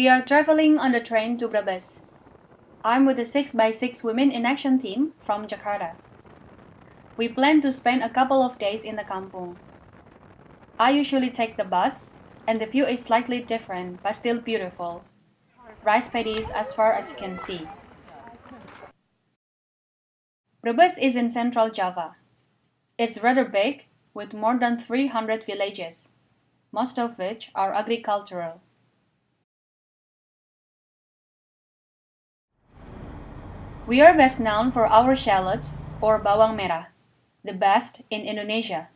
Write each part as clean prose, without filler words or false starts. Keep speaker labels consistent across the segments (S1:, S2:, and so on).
S1: We are traveling on the train to Brebes. I'm with the 6x6 Women in Action team from Jakarta. We plan to spend a couple of days in the kampung. I usually take the bus, and the view is slightly different but still beautiful. Rice paddies as far as you can see. Brebes is in central Java. It's rather big, with more than 300 villages, most of which are agricultural. We are best known for our shallots, or bawang merah, the best in Indonesia.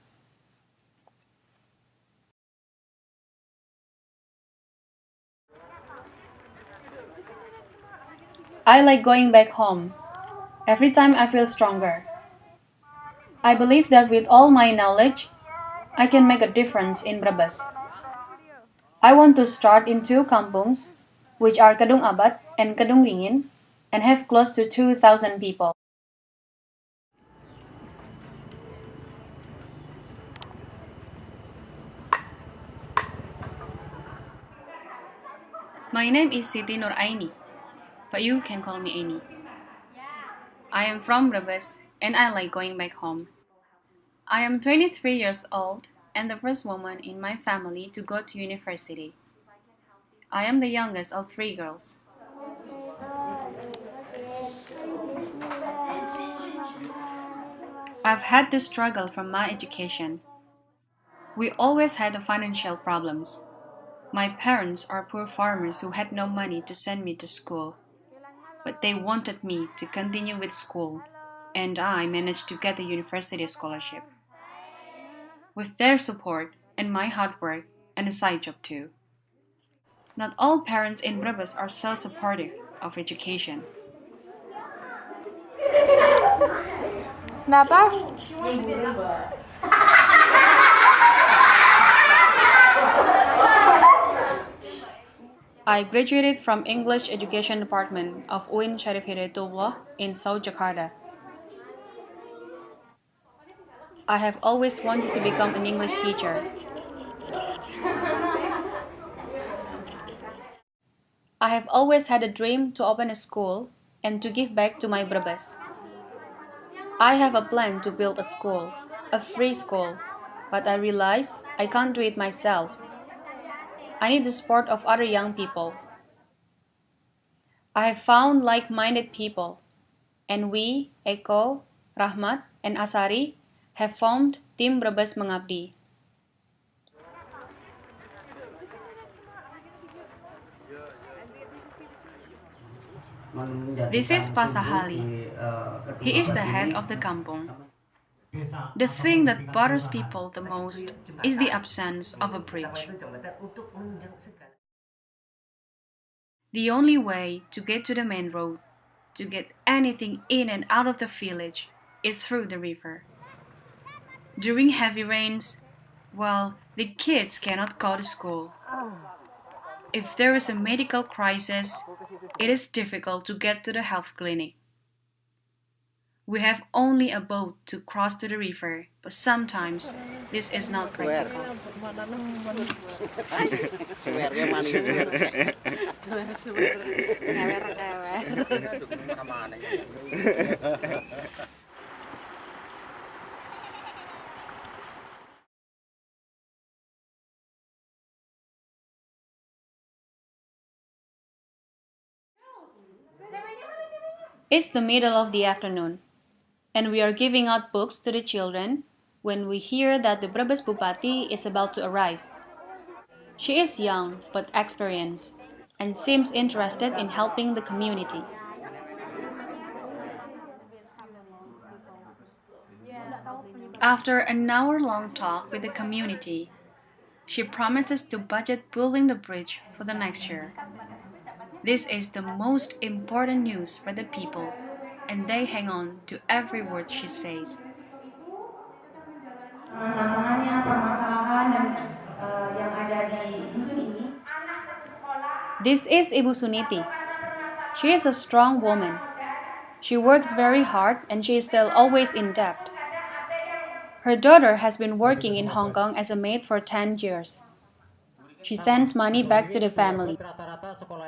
S1: I like going back home. Every time I feel stronger. I believe that with all my knowledge, I can make a difference in Brebes. I want to start in two kampungs, which are Kedung Abad and Kedung Ringin, and have close to 2,000 people. My name is Siti Nur Aini, but you can call me Aini. I am from Brebes, and I like going back home. I am 23 years old and the first woman in my family to go to university. I am the youngest of three girls. I've had to struggle from my education. We always had financial problems. My parents are poor farmers who had no money to send me to school, but they wanted me to continue with school, and I managed to get a university scholarship. With their support and my hard work and a side job too. Not all parents in Brebes are so supportive of education.
S2: Kenapa?
S1: I graduated from English Education Department of UIN Syarif Hidayatullah in South Jakarta. I have always wanted to become an English teacher. I have always had a dream to open a school and to give back to my Brebes. I have a plan to build a school, a free school, but I realize I can't do it myself. I need the support of other young people. I have found like-minded people, and we, Eko, Rahmat, and Asari, have formed Tim Brebes Mengabdi. This is Pasahali. He is the head of the kampung. The thing that bothers people the most is the absence of a bridge. The only way to get to the main road, to get anything in and out of the village, is through the river. During heavy rains, well, the kids cannot go to school. If there is a medical crisis, it is difficult to get to the health clinic. We have only a boat to cross to the river, but sometimes this is not practical. It's the middle of the afternoon, and we are giving out books to the children when we hear that the Brebes Bupati is about to arrive. She is young but experienced and seems interested in helping the community. After an hour-long talk with the community, she promises to budget building the bridge for the next year. This is the most important news for the people, and they hang on to every word she says. This is Ibu Suniti. She is a strong woman. She works very hard and she is still always in debt. Her daughter has been working in Hong Kong as a maid for 10 years. She sends money back to the family.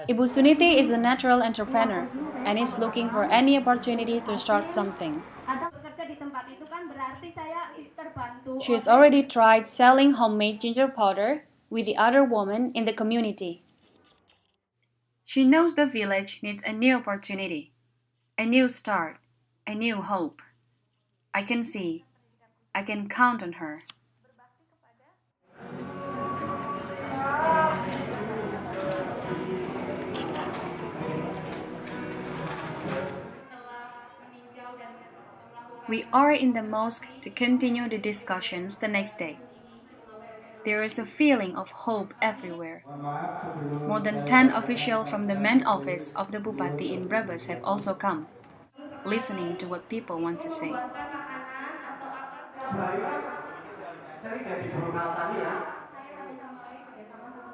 S1: Ibu Suniti is a natural entrepreneur and is looking for any opportunity to start something. She has already tried selling homemade ginger powder with the other women in the community. She knows the village needs a new opportunity, a new start, a new hope. I can see, I can count on her. We are in the mosque to continue the discussions the next day. There is a feeling of hope everywhere. More than 10 officials from the main office of the Bupati in Brebes have also come, listening to what people want to say.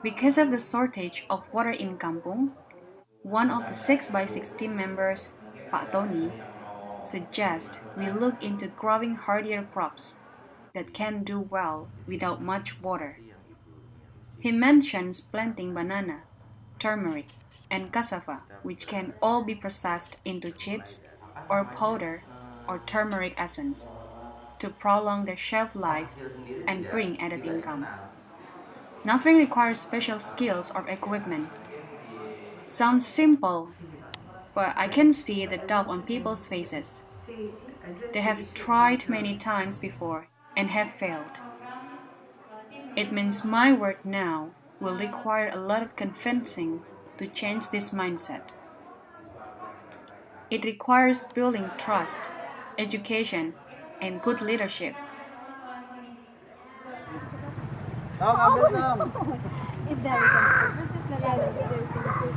S1: Because of the shortage of water in Kampung, one of the 6x6 team members, Pak Tony, suggests we look into growing hardier crops that can do well without much water. He mentions planting banana, turmeric, and cassava, which can all be processed into chips or powder or turmeric essence to prolong their shelf life and bring added income. Nothing requires special skills or equipment. Sounds simple, but I can see the doubt on people's faces. They have tried many times before and have failed. It means my work now will require a lot of convincing to change this mindset. It requires building trust, education, and good leadership.
S2: If there is any purpose, yes, if there is any purpose.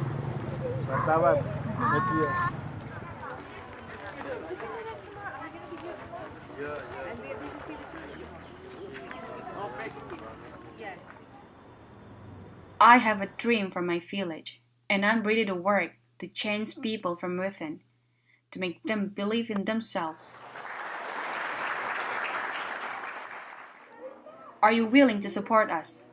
S3: Wartawan, media.
S1: I have a dream for my village, and I'm ready to work to change people from within, to make them believe in themselves. Are you willing to support us?